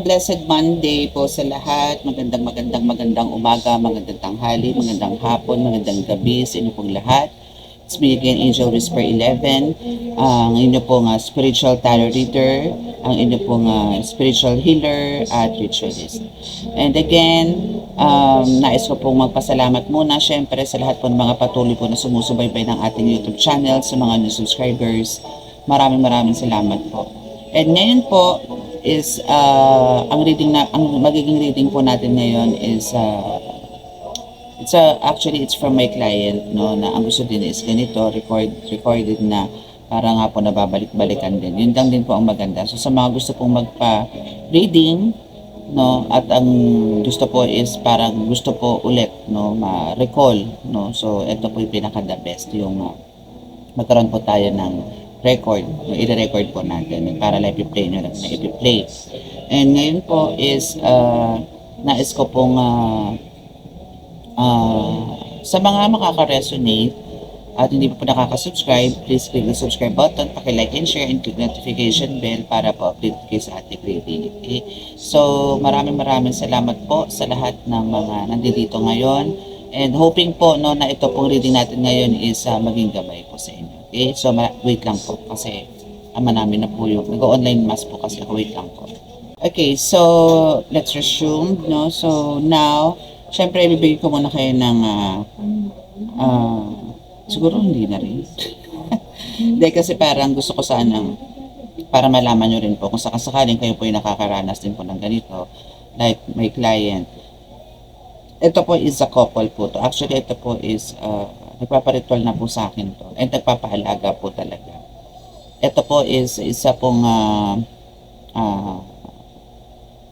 blessed Monday po sa lahat. Magandang umaga, magandang tanghali, magandang hapon, magandang gabi sa inyo pong lahat. It's me again, Angel Whisper 11, ang inyo pong spiritual tarot reader, ang inyo pong spiritual healer at ritualist. And again, nais ko pong magpasalamat muna syempre sa lahat po ng mga patuloy po na sumusubaybay ng ating YouTube channel, sa mga new subscribers. Maraming salamat po. And ngayon po is ang magiging reading po natin ngayon is actually it's from my client, no, na ang gusto din is ganito, recorded na para nga po nababalik-balikan din. Yun lang din po ang maganda. So sa mga gusto pong magpa-reading, no, at ang gusto po is parang gusto po ulit, no, ma-recall, no. So ito po yung pinaka the best, yung magkaroon po tayo ng record, i-record po natin para live i-play nyo na i-play. And ngayon po is nais ko pong sa mga makaka-resonate at hindi po nakaka-subscribe, please click the subscribe button, paki-like and share, and click notification bell para po update kayo sa ating reading. Okay? So maraming salamat po sa lahat ng mga nandito ngayon, and hoping po, no, na ito pong reading natin ngayon is maging gabay po sa inyo. Okay? So wait lang po kasi ama namin na po yung nag-online mass po kasi ako. Wait lang po. Okay, so let's resume, no? So now, syempre ibibigay ko muna kayo ng siguro hindi na rin. Hindi, kasi parang gusto ko sanang para malaman nyo rin po kung sakasakaling kayo po yung nakakaranas din po ng ganito, like my client. Ito po is a couple po to. Actually, ito po is nagpaparitual na po sa akin to. And nagpapaalaga po talaga. Ito po is isa pong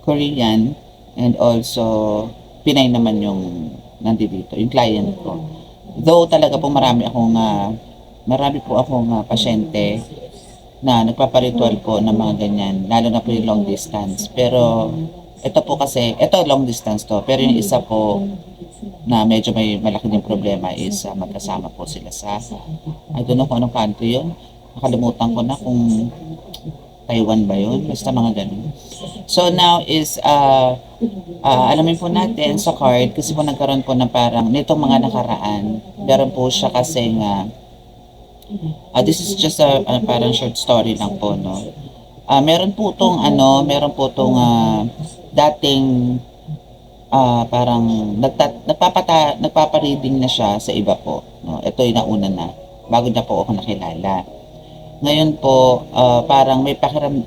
Korean, and also Pinay naman yung nandito, yung client ko. Though talaga po marami po akong pasyente na nagpaparitual po ng mga ganyan, lalo na po yung long distance. Pero ito po kasi, ito long distance to, pero yung isa po na medyo may malaki din problema is magkasama po sila sa, I don't know kung anong country yun. Nakalimutan ko na kung Taiwan ba yun? Basta mga ganun. So now is, alamin po natin sa card, kasi po nagkaroon po ng parang, nitong mga nakaraan, meron po siya kasi nga, this is just a parang short story lang po, no? Meron po itong dating parang nagpapareading na siya sa iba po, no? Ito yung nauna na, bago na po ako nakilala. Ngayon po, parang may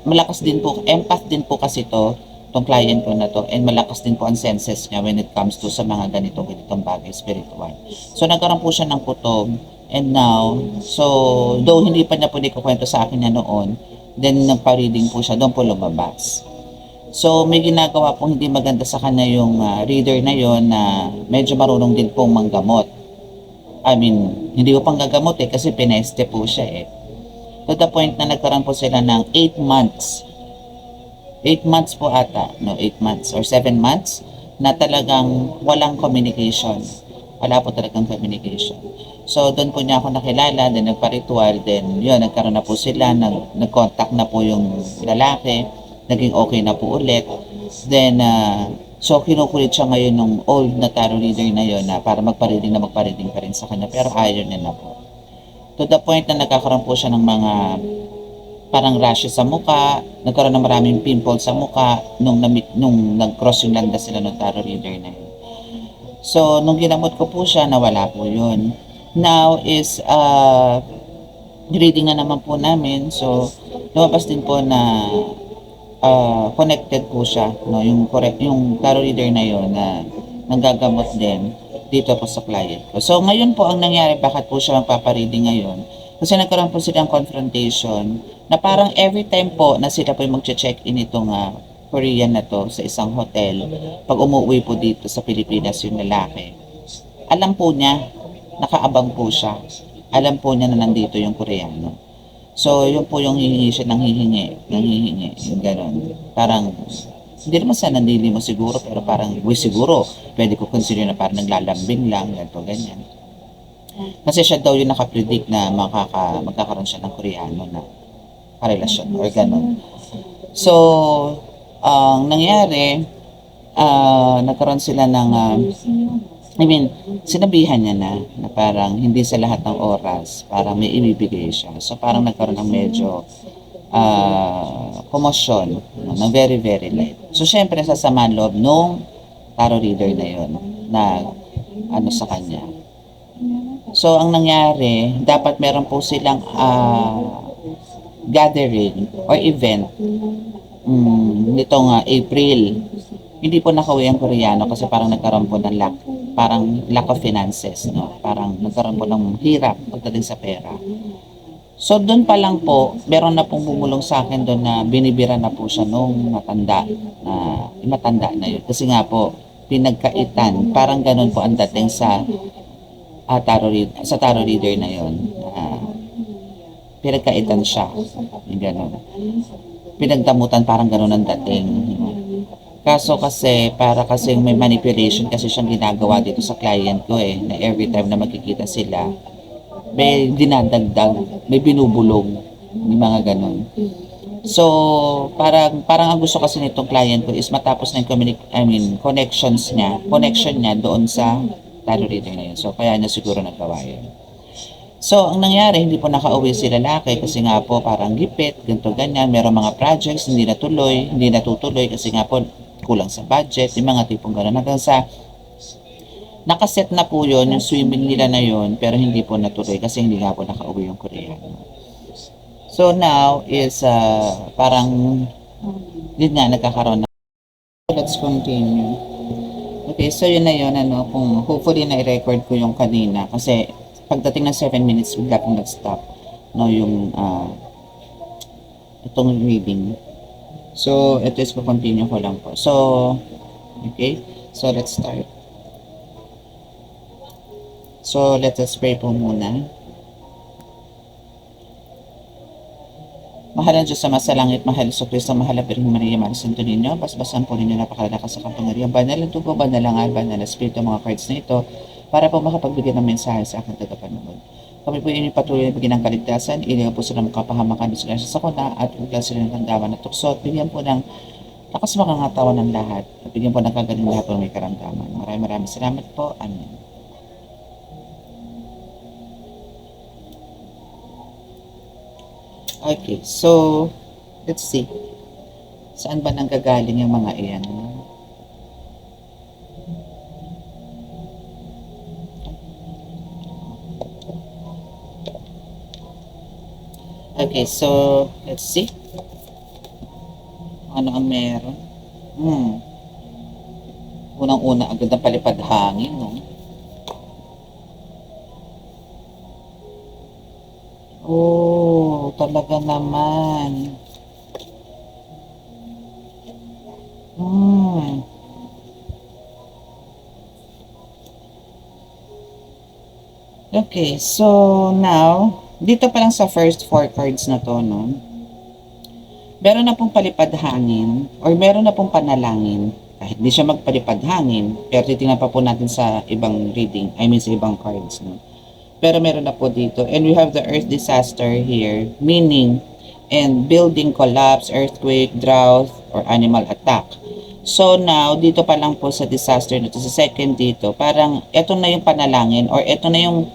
malakas din po, empath din po kasi tong client ko na to, and malakas din po ang senses niya when it comes to sa mga ganitong bagay spiritual. So nagkaroon po siya ng kutob, and now, so though hindi pa niya po ikukwento sa akin na noon, then nagpa-reading po siya, doon po lumabas. So may ginagawa pong hindi maganda sa kanya yung reader na yon, na medyo marunong din pong manggamot. I mean, hindi ko pang gagamot kasi pineste po siya to the point na nagkaroon po sila ng 8 months. 8 months po ata, no, 8 months or 7 months na talagang walang communication. Wala po talagang communication. So doon po niya ako nakilala, then nagpa-ritual, then yun, nagkaroon na po sila, nag-contact na po yung lalaki, naging okay na po ulit. Then so kinukulit siya ngayon ng old na tarot reader na yun na para magpa-reading pa rin sa kanya, pero ayaw niya na po. To the point na nagkakaroon po siya ng mga parang rashes sa muka, nagkaroon ng maraming pimples sa muka nung nag-cross yung landas sila ng tarot reader na yun. So, nung ginamot ko po siya, nawala po yun. Now is, reading na naman po namin. So, lumabas din po na connected po siya, no? Yung tarot reader na yun na nanggagamot din dito po sa client ko. So ngayon po ang nangyari, bakit po siya magpapareading ngayon? Kasi nagkaroon po silang confrontation na parang every time po na sila po yung mag-check-in itong Korean na to sa isang hotel, pag umuwi po dito sa Pilipinas yung lalaki, alam po niya, nakaabang po siya, alam po niya na nandito yung Koreano. So yun po yung hihingi siya ng hihingi, yung gano'n. Parang hindi naman sa nandili mo siguro, pero parang, siguro, pwede ko consider na parang naglalambing lang, ganyan. Kasi siya daw yung nakapredict na magkakaroon siya ng Koreano na karelasyon, or gano'n. So, Ang nangyari, nagkaroon sila ng, I mean, sinabihan niya na parang hindi sa lahat ng oras parang may ibibigay siya. So parang nagkaroon ng medyo komosyon no, na very very light. So syempre sasama ang loob nung tarot reader na yon na ano sa kanya. So ang nangyari, dapat meron po silang gathering or event nitong April. Hindi po nakauwi ang Koreano kasi parang nagkaroon po ng lack of finances, no? Parang nagkaroon po ng hirap pagdating sa pera. So doon pa lang po, meron na pong bumulong sa akin doon na binibira na po siya nung matanda na yun. Kasi nga po, pinagkaitan, parang ganun po ang dating sa tarot reader na yun. Pinagkaitan siya, yung ganun. Pinagdamutan, parang ganun ang dating. Kaso kasi, para kasi may manipulation kasi siyang ginagawa dito sa client ko na every time na magkikita sila, may dinadagdag, may binubulong, yung mga ganun. So, parang ang gusto kasi nitong client ko is matapos na yung connection niya doon sa tarot reader na yun. So, kaya niya siguro nagawa yun. So, ang nangyari, hindi po nakauwi si lalaki kasi nga po parang gipit, ganito ganyan. Merong mga projects, hindi natutuloy kasi nga po kulang sa budget, yung mga tipong gano'n. Hanggang sa nakaset na po yun, yung swimming nila na yun, pero hindi po natuloy kasi hindi nga po nakauwi yung Koreano. So now is parang yun nga nagkakaroon na. Let's continue. Okay, so yun na yun, kung hopefully na-record ko yung kanina kasi pagdating ng 7 minutes bigla pong nag-stop yung itong reading. So ito is continue ko lang po. So okay, so let's start. So let us pray po muna. Mahal ang Diyos sa masalangit, mahal sa Kristo, mahal ang Birheng Maria, mahal Santo Niño, basbasan po ninyo napakalakas sa kapangyarihan, banal ang tubo, banal ang alba, banal ang Espiritu, mga cards na ito, para po makapagbigay ng mensahe sa aking tagapanood. Kami po inyong patuloy na bigyan ng kaligtasan, iligaw po sila makapahamakan sila sa sakuna, at uglan sila ng tandaan at tukso, at bigyan po ng lakas makangatawan ng lahat, at bigyan po ng kagaling lahat po may karamdaman. Maraming salamat po. Amen. Okay, so let's see. Saan ba nanggagaling yung mga iyan? Okay, so let's see. Ano ang meron? Unang-una agad ang palipad hangin, no? Oh, talaga naman. Okay, so now, dito pa lang sa first 4 cards na to, no? Meron na pong palipad hangin or meron na pong panalangin. Kahit di siya magpalipad hangin, pero titingnan pa po natin sa ibang reading, sa ibang cards, no? Pero meron na po dito. And we have the earth disaster here, meaning and building collapse, earthquake, drought, or animal attack. So now, dito pa lang po sa disaster nito, sa second dito, parang eto na yung panalangin or eto na yung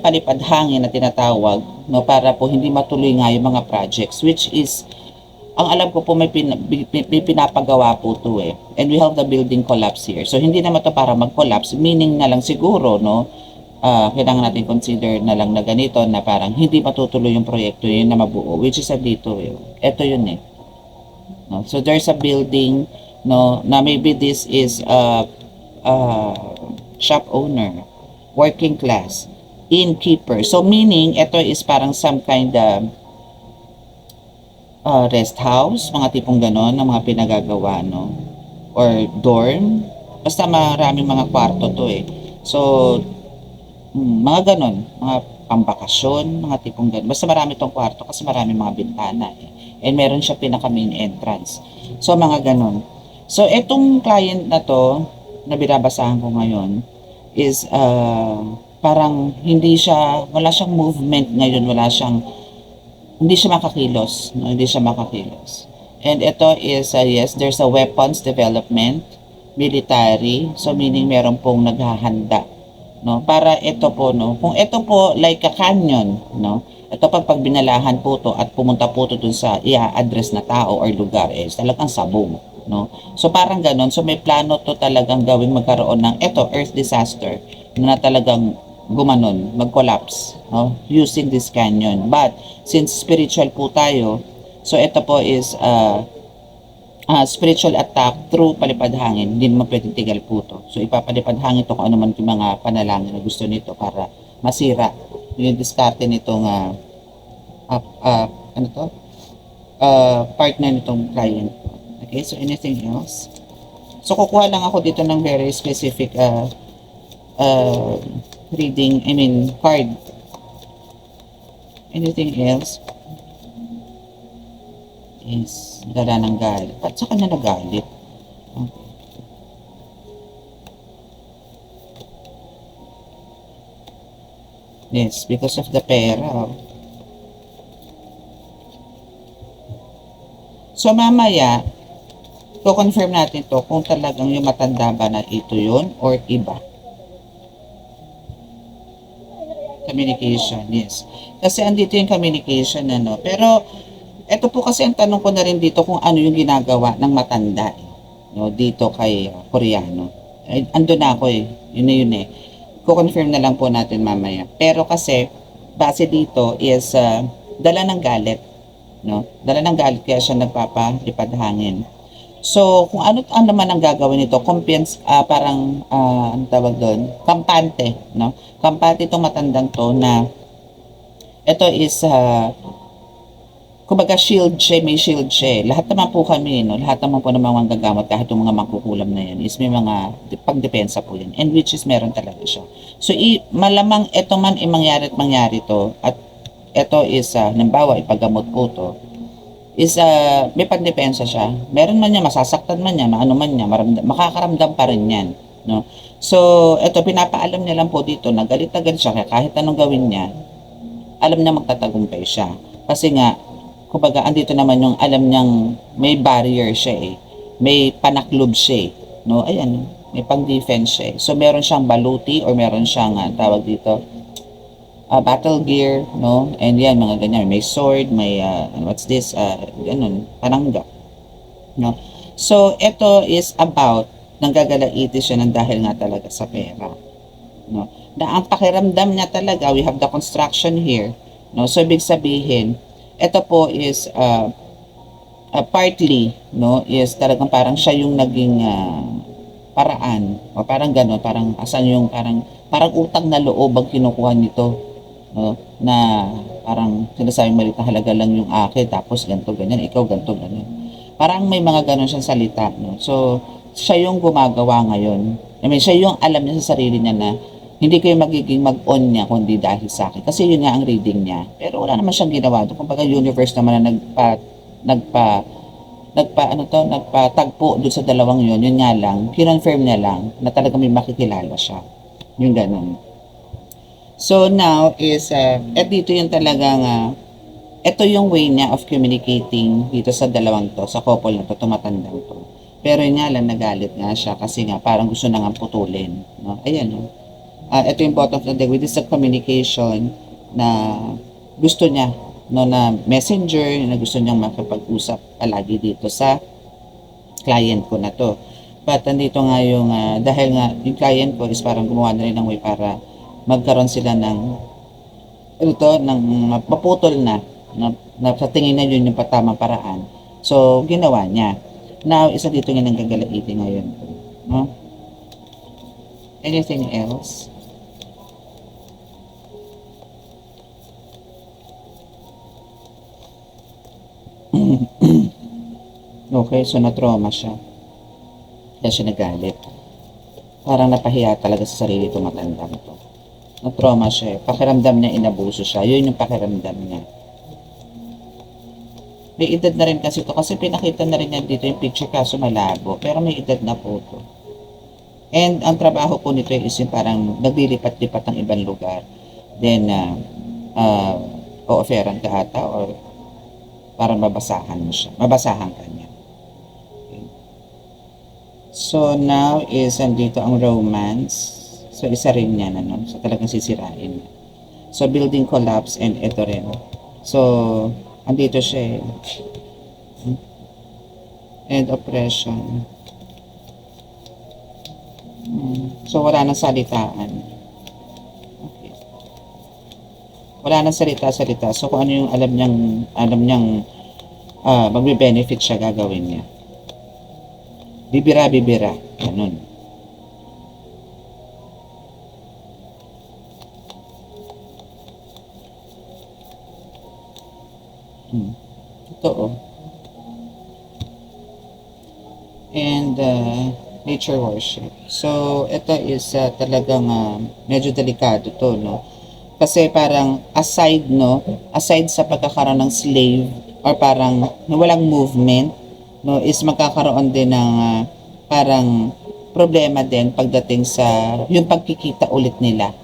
palipad hangin na tinatawag, no, para po hindi matuloy nga yung mga projects, which is, ang alam ko po may pinapagawa po to And we have the building collapse here. So hindi naman to para mag-collapse, meaning na lang siguro, no, kailangan natin consider na lang na ganito na parang hindi matutuloy yung proyekto yun na mabuo, which is dito ito yun no? So there's a building, no, na maybe this is a shop owner, working class, innkeeper. So meaning ito is parang some kind of rest house, mga tipong ganon na mga pinagagawa, no, or dorm, basta maraming mga kwarto to so mga ganon, mga pambakasyon, mga tipong ganon. Basta marami tong kwarto kasi marami mga bintana and meron siya pinaka main entrance. So mga ganon. So etong client na to na binabasahan ko ngayon is parang wala siyang movement ngayon, hindi siya makakilos, no? Hindi siya makakilos. And ito is, yes, there's a weapons development, military, so meaning meron pong naghahanda, no? Para ito po, no? Kung ito po like a canyon, no? Ito pag binalahan po to at pumunta po to dun sa i-address na tao or lugar, is talagang sabong, no? So parang ganon, so may plano to talagang gawing magkaroon ng ito, earth disaster, na talagang gumanon, mag-collapse, no? Using this canyon. But since spiritual po tayo, so ito po is spiritual attack through palipad hangin. Hindi naman pwedeng tigal po to. So ipapalipad hangin to kung ano man yung mga panalangin na gusto nito para masira yung diskarte nitong ano to? Partner nitong client. Okay, so anything else? So kukuha lang ako dito ng very specific reading, I mean card. Anything else? Is dala ng galit. Ba't sa kanya nagalit? Okay. Yes, because of the pera. So mamaya, to-confirm natin to kung talagang yung matanda ba na ito yun or iba. Communication, yes. Kasi andito yung communication, ano. Pero ito po kasi ang tanong ko na rin dito kung ano yung ginagawa ng matanda no, dito kay Koreano. Ando na ako yun eh. Ko-confirm na lang po natin mamaya. Pero kasi base dito is dala ng galit, no? Dala ng galit kaya siya nagpapalipad hangin. So kung ano man ang gagawin nito, parang ano tawag doon, kampante, no? Kampante itong matandang to na ito is kumbaga shield siya, may shield siya. Lahat naman po kami, no? Lahat naman po ng mga gagamot, kahit yung mga mangkukulam na yan, is may mga pagdepensa po yan. And which is meron talaga siya. So, malamang ito man mangyari at mangyari to, at ito is, halimbawa, ipagamot po to, is may pagdepensa siya. Meron man niya, masasaktan man niya, ano man niya, makakaramdam pa rin yan. No? So, ito, pinapaalam niya lang po dito, na galit siya, kaya kahit anong gawin niya, alam niya magtatagumpay siya. Kasi nga, kumbaga, andito naman yung alam niyang may barrier siya eh. May panaklob siya eh. No? Ayan, may pang-defense siya eh. So, meron siyang baluti or meron siyang, tawag dito, battle gear, no? And yan, mga ganyan. May sword, may, what's this, ganun, panangga. No? So, ito is about, nanggagalaiti siya ng dahil nga talaga sa pera. No? Na ang pakiramdam niya talaga, we have the construction here. No? So, ibig sabihin, ito po is partly, no, is talagang parang siya yung naging paraan o parang gano'n, parang asan yung parang utang na loob ang kinukuha nito, no, na parang sinasabing maliit na halaga lang yung akin tapos ganito ganyan, ikaw ganito ganyan. Parang may mga gano'n siyang salita, no. So siya yung gumagawa ngayon. I mean, siya yung alam niya sa sarili niya na hindi kayo magiging mag-on niya kundi dahil sa akin. Kasi yun nga ang reading niya. Pero wala naman siyang ginawa doon. Kumbaga universe naman na nagpatagpo doon sa dalawang yun. Yun nga lang, kinonfirm niya lang na talaga may makikilala siya. Yung ganun. So now is, dito yung talagang, ito yung way niya of communicating dito sa dalawang to, sa couple na to, tumatandang to. Pero yun nga lang, nagalit nga siya kasi nga parang gusto na nga putulin. No? Ayan, no? Ito yung bottom of the deck with this communication na gusto niya, no, na messenger na gusto niyang makipag-usap palagi dito sa client ko na to. But andito nga yung dahil nga yung client ko is parang gumawa na rin ng way para magkaroon sila ng mapuputol na sa tingin na yun yung patamang paraan. So ginawa niya. Now isa dito nga nang gagalaitin ngayon, no? Anything else? Okay, so na-trauma siya. Kaya siya nagalit. Parang napahiya talaga sa sarili itong matandang to. Na-trauma siya. Pakiramdam niya, inabuso siya. Yun yung pakiramdam niya. May edad na rin kasi to. Kasi pinakita na rin yan dito yung picture kaso malabo. Pero may edad na po to. And ang trabaho po nito is yung parang naglilipat-lipat ng ibang lugar. Then, o-offeran ka ata or para mabasahan mo siya. Mabasahan ka niya. Okay. So, now is andito ang romance. So, isa rin yan, ano? So, talagang sisirain. So, building collapse and ito rin. So, andito siya eh. And oppression. So, wala nang salitaan. Okay. Wala nang salita-salita. So, kung ano yung alam niyang magbe-benefit siya, gagawin niya. Bibira-bibira. Ganun. Totoo. And nature worship. So, ito is talagang medyo delikado to, no? Kasi parang aside, no? Aside sa pagkakaroon ng slave or parang walang movement, no? Is magkakaroon din ng parang problema din pagdating sa yung pagkikita ulit nila.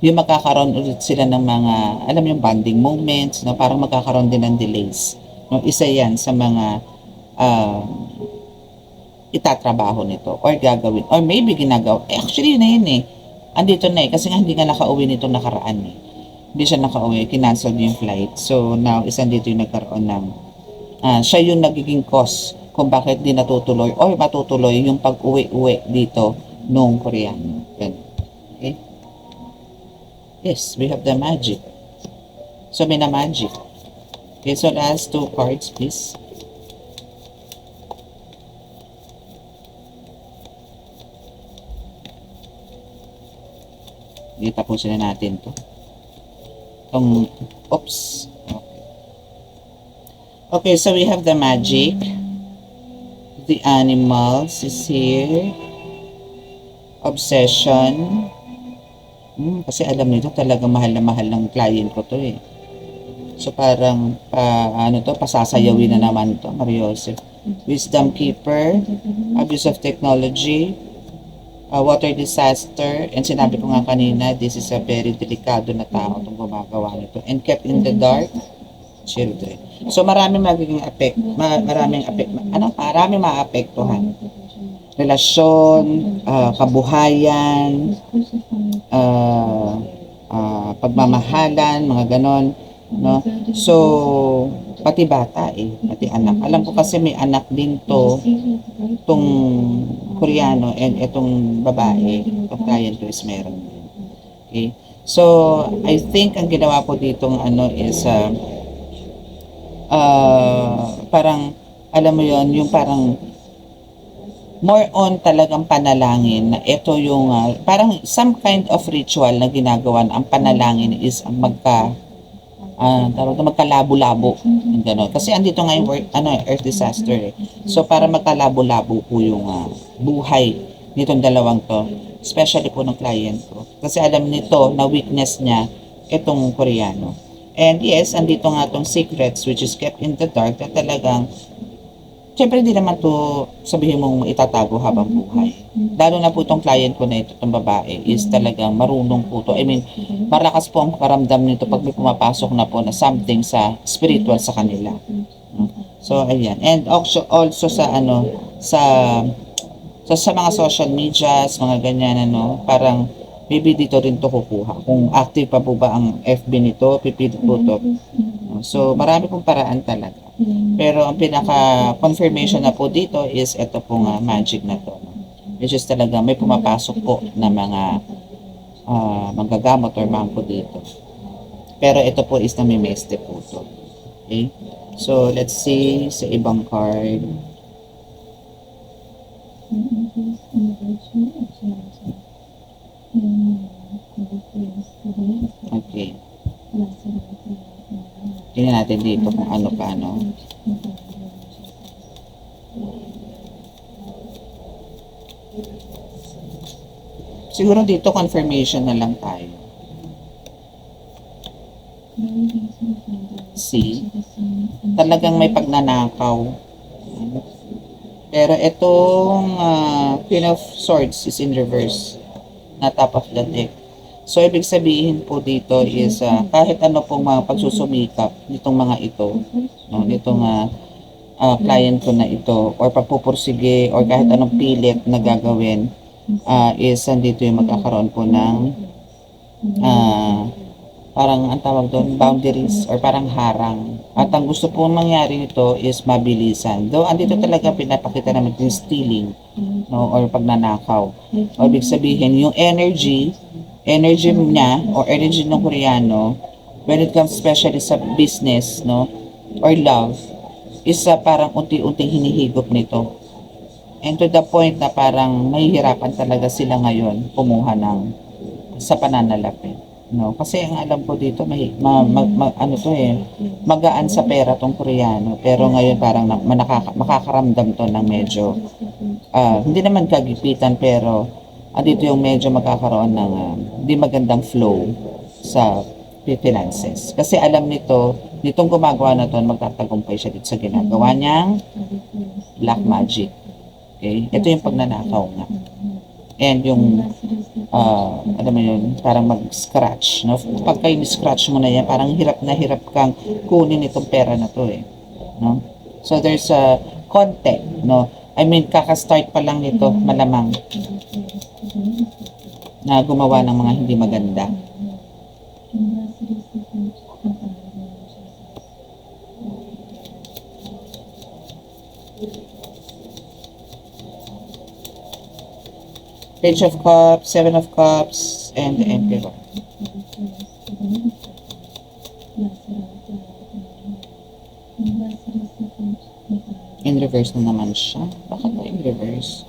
Yung magkakaroon ulit sila ng mga, alam yung bonding moments, no? Parang magkakaroon din ng delays. No? Isa yan sa mga itatrabaho nito or gagawin or maybe ginagawa. Actually, yun na yun eh. Andito na eh. Kasi nga hindi nga nakauwi nito nakaraan eh. Hindi siya nakauwi. Kinancel yung flight. So, now, andito yung nagkaroon ng siya yung nagiging cause kung bakit di natutuloy or matutuloy yung pag-uwi-uwi dito nung Koreano. Okay? Yes, we have the magic. So, may na magic. Okay, so last two cards, please. Tapusin na natin to. Oops. Okay, so we have the magic. The animals is here. Obsession. Kasi alam nito talaga mahal na mahal ng client ko to eh. So parang pasasayawin na naman to, Mariosep. Wisdom Keeper. Abuse of technology. Water disaster, and sinabi ko nga kanina, this is a very delikado na tao itong gumagawa nito. And kept in the dark, children. So maraming magiging maraming maapektuhan. Relasyon, kabuhayan, pagmamahalan, mga ganon. No? So, pati bata pati anak. Alam ko kasi may anak din itong Koreano and itong babae, itong client ko is meron. Okay? So, I think ang ginawa po ditong is parang, alam mo yon yung parang more on talagang panalangin na ito yung parang some kind of ritual na ginagawa. Ang panalangin is magkalabo-labo. Gano'n. Kasi andito nga yung earth disaster eh. So, para magkalabo-labo po yung buhay nitong dalawang to. Especially po ng client ko. Kasi alam nito na weakness niya itong Koreano. And yes, andito nga itong secrets which is kept in the dark na talagang siyempre hindi naman to sabihin mong itatago habang buhay. Lalo na po itong client ko na ito, itong babae, is talagang marunong po to. I mean, malakas po ang paramdam nito pag may pumapasok na po na something sa spiritual sa kanila. So, ayan. And also sa sa mga social medias, mga ganyan, parang maybe dito rin to kukuha. Kung active pa po ba ang FB nito, pipilit po to. So, marami pong paraan talaga. Pero ang pinaka-confirmation na po dito is ito pong magic na to. Which is talaga may pumapasok po na mga manggagamot or mangko dito. Pero ito po is namimeste po to. Okay? So, let's see sa ibang card. Okay. Tingnan natin dito kung ano paano. Siguro dito confirmation na lang tayo. See? Talagang may pagnanakaw. Pero itong Queen of Swords is in reverse na top of the deck. So, ibig sabihin po dito is kahit ano pong mga pagsusumikap nitong mga ito, no, nitong client ko na ito, or pagpupursige, or kahit anong pilit na gagawin, is andito yung magkakaroon po ng ah, parang ang tawag doon, boundaries or parang harang. At ang gusto pong mangyari nito is mabilisan. Though andito talaga pinapakita naman yung stealing, no, or pagnanakaw. O ibig sabihin, yung energy niya or energy ng Koreano, when it comes especially sa business, no, or love, is parang unti-unting hinihigop nito. And to the point na parang mahihirapan talaga sila ngayon kumuha ng sa pananalapi. No, kasi ang alam ko dito ano to magaan sa pera tong Koreano, pero ngayon parang makakaramdam to ng medyo hindi naman kagipitan, pero dito yung medyo magkakaroon ng hindi magandang flow sa finances. Kasi alam nitong gumagawa na to, magtatagumpay siya dito sa ginagawa niyang black magic. Okay? Ito yung pagnanakaw nga. And yung alam mo yun, parang mag-scratch, no? Pag kayo ni-scratch mo na yan, parang hirap na hirap kang kunin itong pera na to no? So there's a konti, no? I mean, kaka-start pa lang nito, malamang na gumawa ng mga hindi maganda. Page of Cups, Seven of Cups, and the Emperor. In reverse na naman siya. Bakit ba in reverse?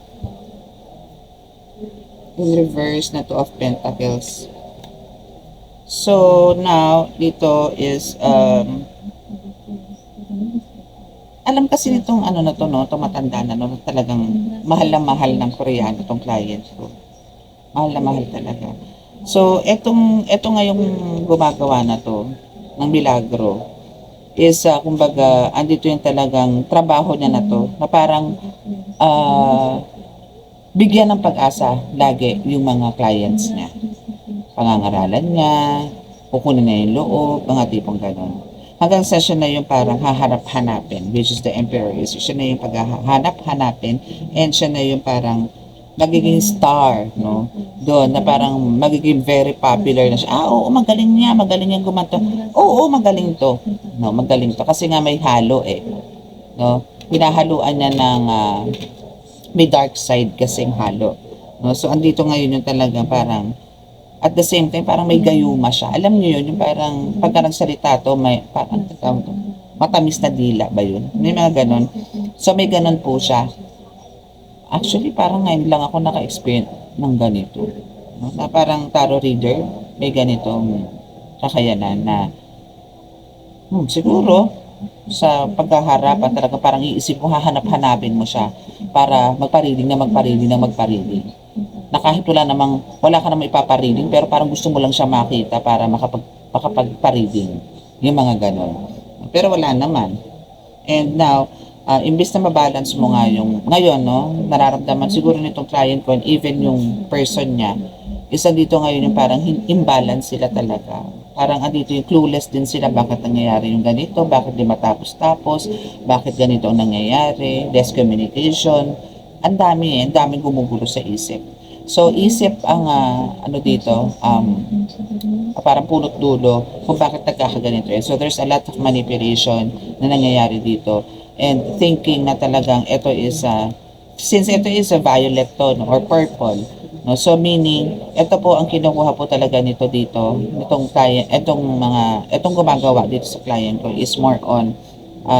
In reverse na Two of Pentacles. So, now, dito is, alam kasi nitong ano na to, no, itong matanda na, no, talagang mahal na mahal ng Koreano itong client ko. Mahal na mahal talaga. So, ito ngayong gumagawa na to, ng milagro, is, kumbaga, andito yung talagang trabaho niya na to, na parang, bigyan ng pag-asa lagi yung mga clients niya. Pangangaralan niya, kukunin na yung loob, mga tipong gano'n. Hanggang sa siya na yung parang hahanap-hanapin, which is the Emperor is. Siya na yung paghahanap-hanapin, and siya na yung parang magiging star, no? Doon, na parang magiging very popular na siya. Oo, magaling niyang gumanto. Oo, magaling to. No, magaling to. Kasi nga may halo no? Hinahaluan niya ng may dark side kasing halo. No? So, andito ngayon yung talaga parang at the same time, parang may gayuma siya. Alam niyo yun, yung parang pagka nagsalita to, may parang matamis na dila ba yun? May mga ganon. So, may ganon po siya. Actually, parang ngayon lang ako naka-experience ng ganito. No? Na parang tarot reader, may ganitong kakayanan na siguro sa pagkaharapan talaga parang iisip mo, hahanap-hanapin mo siya para magpariling na kahit wala ka namang ipapariling, pero parang gusto mo lang siya makita para makapagpariling. Yung mga ganon. Pero wala naman. And now, imbes na mabalance mo nga yung, ngayon, no, nararamdaman siguro nitong client ko, and even yung person niya, isa dito ngayon yung parang imbalance sila talaga. Parang andito yung clueless din sila, bakit nangyayari yung ganito, bakit di matapos-tapos, bakit ganito ang nangyayari, less communication, ang daming gumugulo sa isip. So, isip ang ano dito, parang punot dulo kung bakit nagkakaganito. So, there's a lot of manipulation na nangyayari dito. And thinking na talagang ito is, since ito is a violet tone or purple, no? So, meaning, ito po ang kinukuha po talaga nito dito, itong client, itong gumagawa dito sa client ko is more on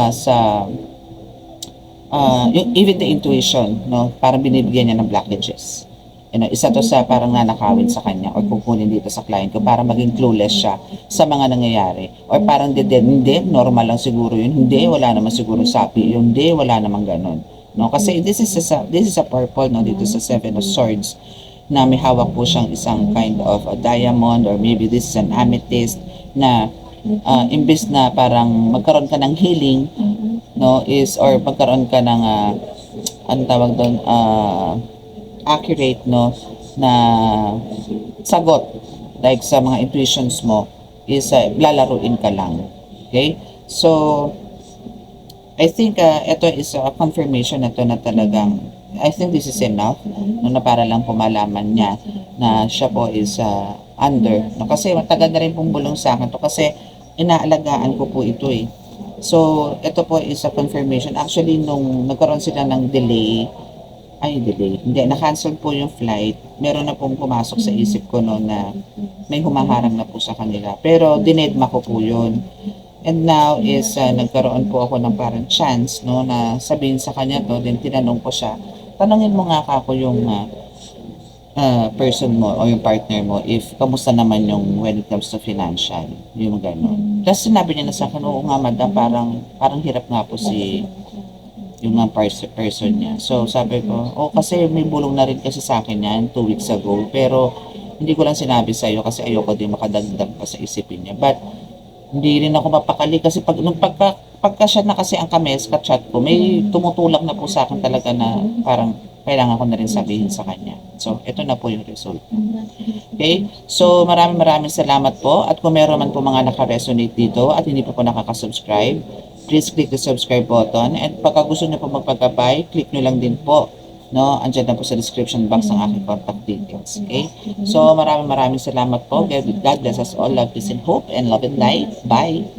sa even the intuition, no? Parang binibigyan niya ng blockages. Isa to sa parang nanakawin sa kanya or kukunin dito sa client ko para maging clueless siya sa mga nangyayari. Or parang hindi, normal lang siguro yun. Hindi, wala naman siguro sapi. Hindi, wala naman ganun. No? Kasi this is a purple, no? Dito sa Seven of Swords na may hawak po siyang isang kind of a diamond, or maybe this is an amethyst na imbes na parang magkaroon ka ng healing, no, or magkaroon ka ng ano tawag doon, accurate, no, na sagot like sa mga intuitions mo, is lalaruin ka lang. Okay? So, I think ito is a confirmation na to na talagang I think this is enough no, na para lang pumalaman niya na siya po is under. No, kasi matagal na rin pong bulong sa akin to kasi inaalagaan ko po ito eh. So, ito po is a confirmation. Actually, nung nagkaroon sila ng delay, hindi, na-cancel po yung flight, meron na pong pumasok sa isip ko no na may humaharang na po sa kanila. Pero dinedma ko po yun. And now is nagkaroon po ako ng parang chance no na sabihin sa kanya to, then tinanong ko siya, tanungin mo nga ako yung person mo o yung partner mo if kamusta naman yung when it comes to financial, yung gano'n. Tapos sinabi niya na sa akin, oo nga madam, parang hirap nga po si yung person niya. So sabi ko, oh kasi may bulong na rin kasi sa akin yan 2 weeks ago, pero hindi ko lang sinabi sa iyo kasi ayoko din makadagdag pa sa isipin niya. But hindi rin ako mapakali kasi pagka siya na kasi ang kames ka-chat ko, may tumutulak na po sa akin talaga na parang kailangan ko na rin sabihin sa kanya. So, ito na po yung result. Okay? So, maraming salamat po. At kung meron man po mga naka-resonate dito at hindi pa po nakaka-subscribe, please click the subscribe button. And pagka gusto niyo po magpagkabay, click nyo lang din po. No, andyan na po sa description box ang aking contact details. Okay? So, maraming salamat po. God bless us all. Love, peace, and hope, and love and light. Bye!